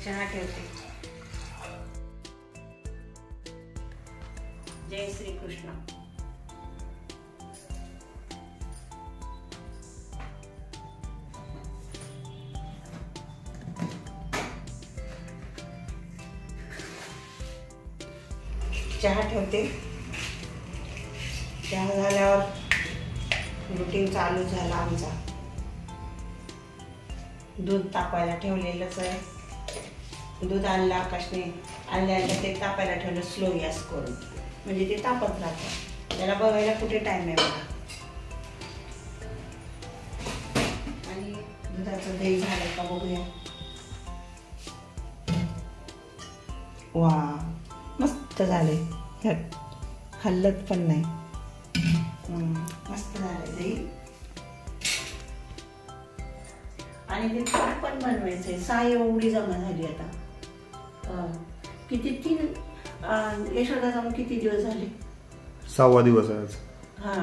चहा ठेवते. जय श्री कृष्ण. चहा ठेवते. चहा झाल्यावर रुटीन चालू झाला आमचा. दूध तापायला ठेवलेलंच आहे. दूध आणलं आकाशने. आणल्या ते तापायला ठेवलं स्लो गॅस करून, म्हणजे ते तापत राहतं. त्याला बघायला कुठे टाइम आहे मला. आणि दुधाचं दही झालं का बघूया. वा, मस्त झाले. हल्लत पण नाही. मस्त झालंय दही. आणि ते ताट पण बनवायचंय. साय एवढी जमा झाली आता. किती 3 यशोदा जाऊन किती दिवस झाले? 6वा दिवस आहे आज. हा,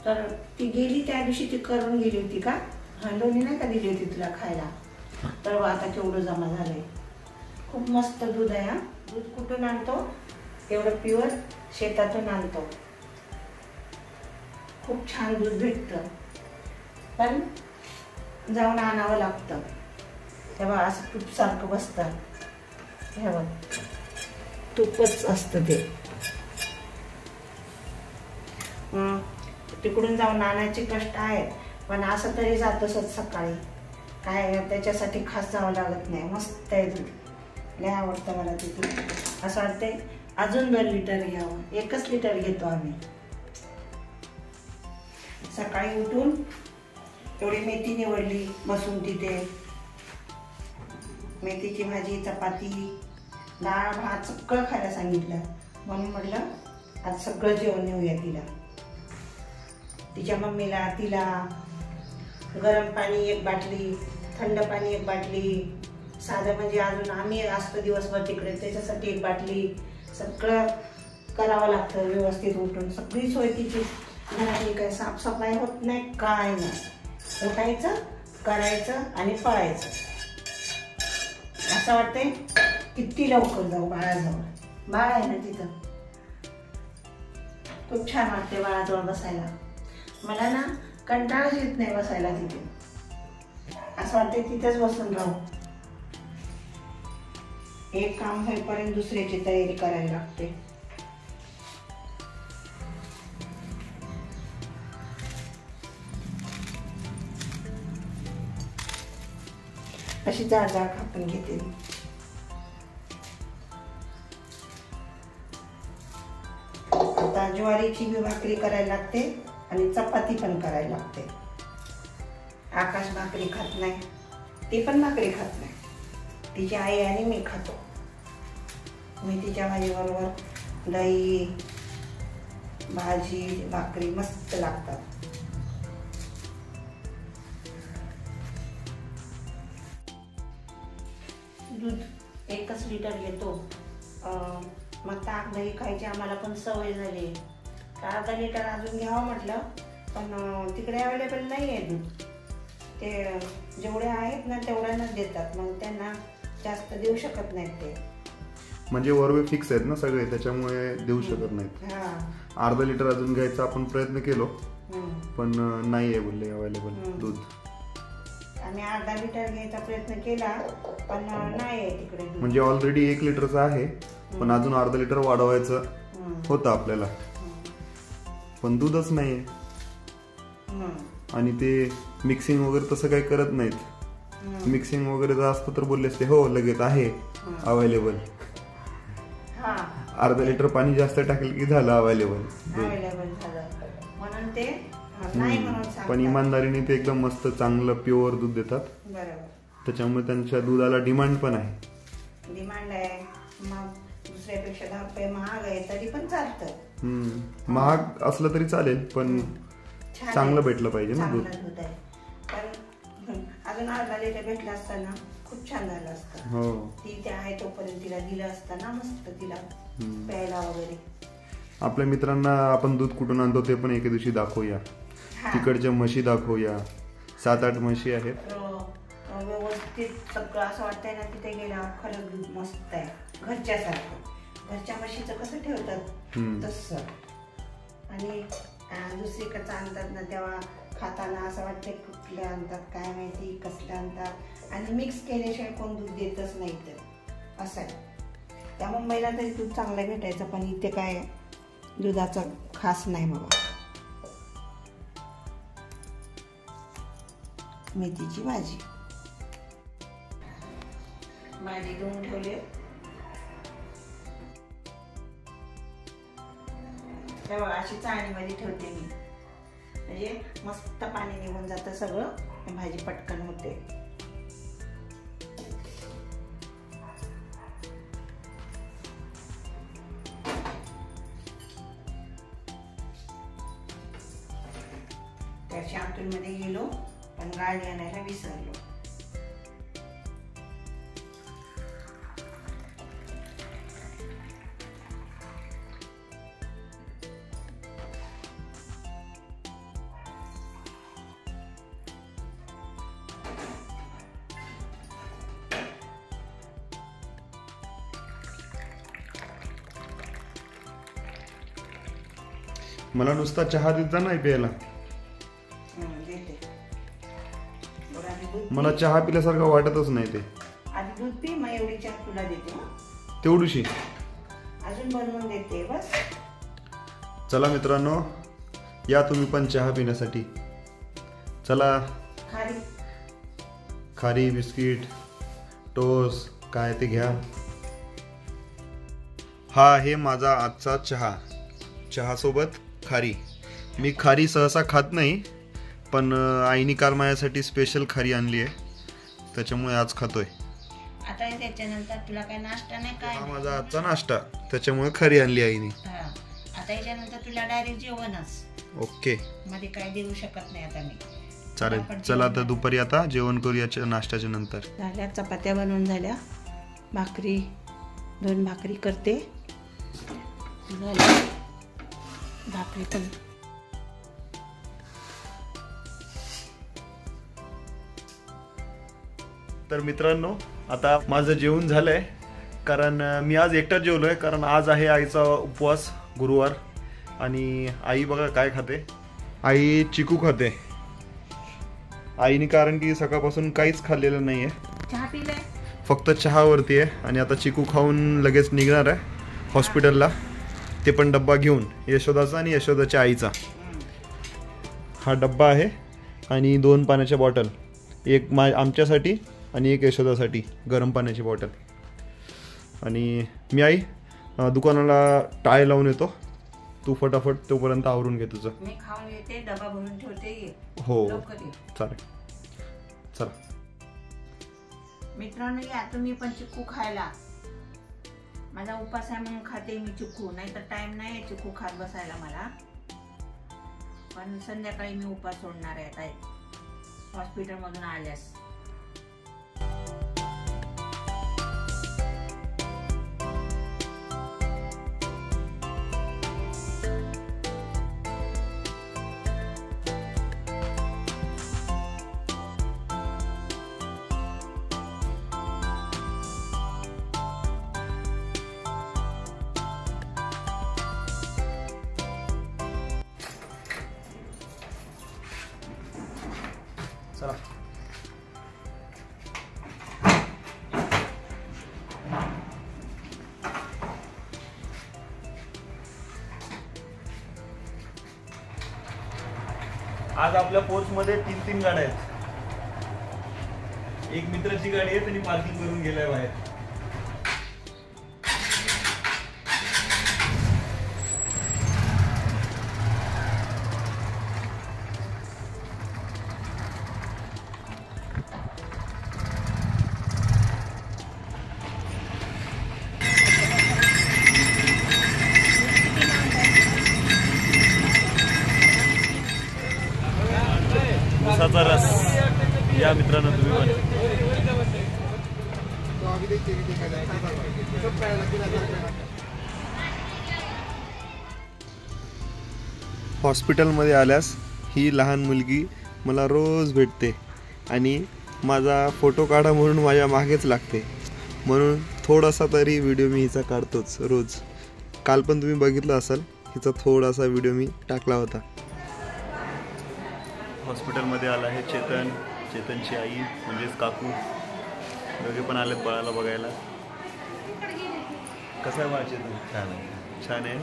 तर ती गेली त्या दिवशी ती करून गेली होती का? हा, लोणी नाही का दिली होती तुला खायला? तर आता केवढं जमा झालंय. खूप मस्त दूध आहे. हा, दूध कुठून आणतो? एवढं प्युअर शेतातून आणतो. खूप छान दूध भेटतं, पण जाऊन आणावं लागतं. तेव्हा असं तूप सारखं बसतं. तेव्हा तूपच असतं ते. तिकडून जाऊन आणायचे कष्ट आहेत, पण असं तरी जातोच सकाळी. काय त्याच्यासाठी खास जावं लागत नाही. मस्त आहे दूध. लय आवडतं मला ते दूध. असं वाटतंय अजून 2 लिटर घ्यावं. 1च लिटर घेतो आम्ही. सकाळी उठून एवढी मेथी निवडली बसून तिथे. मेथीची भाजी, चपाती, डाळ, भात सगळं खायला सांगितलं. म्हणून म्हटलं आज सगळं जेवण नेऊया तिला. तिच्या मम्मीला, तिला गरम पाणी 1 बाटली, थंड पाणी 1 बाटली, साधं म्हणजे अजून आम्ही असतो दिवसभर तिकडे त्याच्यासाठी 1 बाटली. सगळं करावं लागतं व्यवस्थित उठून. सगळी सोय तिची. घरातली काय साफसफाई होत नाही, काय नाही. उठायचं, करायचं आणि पळायचं. असं वाटतंय किती लवकर जाऊ बाळाजवळ. बाळ आहे ना तिथं. खूप छान वाटते बाळाजवळ बसायला. मला ना कंटाळाच येत नाही बसायला तिथे. असं वाटतंय तिथेच बसून राहू. एक काम होईपर्यंत दुसऱ्याची तयारी करायला लागते. अशी जाड जाड कापून घेते. आता ज्वारीची बी भाकरी करायला लागते आणि चपाती पण करायला लागते. आकाश भाकरी खात नाही, ती पण भाकरी खात नाही. तिची आई आणि मी खातो. मेथीच्या भाजीबरोबर दही, भाजी, भाकरी मस्त लागतात. दूध 1च लिटर घेतो. मग ताक दही खायची आम्हाला पण सवय झाली. अर्धा लिटर अजून घ्यावं म्हटलं, पण तिकडे अवेलेबल नाही आहे दूध. ते जेवढे आहेत ना तेवढ्यांनाच देतात. मग त्यांना जास्त देऊ शकत नाहीत ते. म्हणजे वरवे फिक्स आहेत ना सगळे, त्याच्यामुळे देऊ शकत नाहीत. अर्धा लिटर अजून घ्यायचा आपण प्रयत्न केलो, पण नाही आहे बोलले अवेलेबल दूध. आम्ही अर्धा लिटर घ्यायचा प्रयत्न केला, पण नाही आहे तिकडे. म्हणजे ऑलरेडी 1 लिटरचं आहे, पण अजून अर्धा लिटर वाढवायचं होतं आपल्याला, पण दूधच नाहीये. आणि ते मिक्सिंग वगैरे तसं काही करत नाहीत. मिक्सिंग वगैरे जर असतं तर बोलले असते हो लगेच आहे अवेलेबल. अर्धा लिटर पाणी जास्त टाकलं की झालं अवेलेबल. म्हणून ते नाही म्हणून सांगतात. पण इमानदारीने ते एकदम मस्त चांगलं प्युअर दूध देतात. त्याच्यामुळे त्यांच्या दुधाला डिमांड पण आहे. डिमांड आहे. मग दुसऱ्यापेक्षा 10 रुपये महाग आहे तरी पण चालतं. महाग असलं तरी चालेल, पण चांगलं भेटलं पाहिजे ना दूध. पण अजून अर्धा लिटर भेटलं असताना खूप छान झालं असतं. हो, ती ते आहे तोपर्यंत तिला दिलं असतं ना मस्त तिला प्यायला वगैरे. आपल्या मित्रांना आपण दूध कुठून आणतो ते पण एके दिवशी दाखवूया. तिकडच्या म्हशी दाखवूया. 7-8 म्हशी आहेत. व्यवस्थित सगळं असं वाटतंय ना तिथे गेल्यावर खरं दूध मस्त आहे, घरच्यासारखं. घरच्या म्हशीचं कसं ठेवतात तसं. आणि दुसरीकडचं आणतात ना तेव्हा खाताना असं वाटतं कुठले आणतात काय माहिती, कसले आणतात, आणि मिक्स केल्याशिवाय कोण दूध देतच नाही तर असं आहे. त्या मुंबईला तरी दूध चांगलं भेटायचं, पण इथे काय दुधाचं खास नाही बाबा. मेथीची भाजी धुवून ठेवली. तेव्हा अशी चाळणीमध्ये ठेवते मी, म्हणजे मस्त पाणी निघून जातं सगळं, भाजी पटकन होते. त्या शॅम्पूमध्ये गेलो पण गाडी आणायला विसरलो. मला नुसता चहा देत जा नाही प्यायला. मला चहा पिल्यासारखं वाटतच नाही ते. आधी दूध पी, मग एवढी चहा तुला देते. तेवढीशी अजून बनवून देते बस. चला मित्रांनो, या तुम्ही पण चहा पिण्यासाठी. चला. खारी बिस्किट टोस्ट काय ते घ्या. हा आहे माझा आजचा चहा. चहा सोबत खारी. मी खारी सहसा खात नाही, पण आईने काल माझ्यासाठी स्पेशल खारी आणली आहे, त्याच्यामुळे आज खातोय. आता त्याच्यानंतर तुला काय नाश्ता नाही काय? हा माझा आजचा नाश्ता, त्याच्यामुळे खारी आणली आईने. आता याच्यानंतर तुला डायरेक्ट जेवणच. ओके. मध्ये काय देऊ शकत नाही आता मी. चालेल. चला आता दुपारी आता जेवण करूया नाश्त्याच्या नंतर. झाल्या चपात्या बनवून झाल्या, भाकरी 2 भाकरी करते. भाकरी पण तर मित्रांनो, आता माझं जेवण झालंय, कारण मी आज एकटाच जेवलोय, कारण आज आहे आईचा उपवास, गुरुवार. आणि आई बघा काय खाते. आई चिकू खाते. आईने कारण की सकाळपासून काहीच खाल्लेलं नाहीये, चहा पिलाय, फक्त चहावरती आहे. आणि आता चिकू खाऊन लगेच निघणार आहे हॉस्पिटलला, ते पण डब्बा घेऊन, यशोदाचा आणि यशोदाच्या आईचा. हा डब्बा आहे आणि 2 पाण्याच्या बॉटल, एक आमच्यासाठी आणि एक यशोदासाठी गरम पाण्याची बॉटल. आणि मी आई दुकानाला टाय लावून येतो, तू फटाफट तोपर्यंत आवरून घे तुझं. मी खाऊन येते, डबा भरून ठेवते. हो चालेल. चला मित्रांनो, या तुम्ही पण चिकू खायला. माझा उपास आहे म्हणून खाते मी चिकू, नाही तर टाइम नाही चिकू खात बसायला मला. पण संध्याकाळी मी उपास सोडणार आहे आता हॉस्पिटल मधून आल्यास. चला. आज आपल्या पोर्च मध्ये 3 गाड्या आहेत. एक मित्राची गाडी आहे, त्यांनी पार्किंग करून गेलाय बाहेर. उसाचा रस या मित्रांनो तुम्ही पण. हॉस्पिटलमध्ये आल्यास ही लहान मुलगी मला रोज भेटते आणि माझा फोटो काढा म्हणून माझ्या मागेच लागते, म्हणून थोडासा तरी व्हिडिओ मी हिचा काढतोच रोज. काल पण तुम्ही बघितलं असाल, हिचा थोडासा व्हिडिओ मी टाकला होता. हॉस्पिटलमध्ये आला आहे चेतनची आई म्हणजेच काकू, दोघे पण आलेत बाळाला बघायला. कसं आहे बाळ चेतन? छान आहे.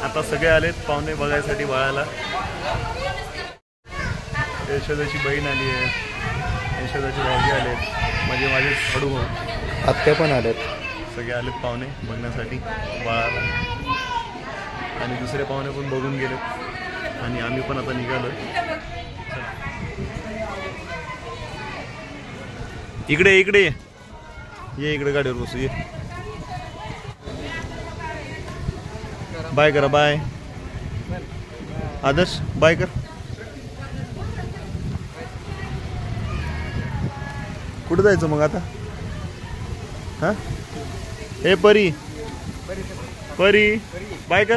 आता सगळे आलेत पाहुणे बघायसाठी बाळाला. यशोदाची बहीण आली आहे, यशोदाची भाऊजी आलेत, माझे हडू भाऊ, आत्या पण आलेत. सगळे आलेत पाहुणे बघण्यासाठी बाळाला, आणि दुसरे पाहुणे पण बघून गेलेत, आणि आम्ही पण आता निघालो. इकडे ये इकडे गाडीवर बसू ये. बाय करा, बाय आदर्श, बाय कर. कुठे जायचं मग आता? हा हे परी बाय कर.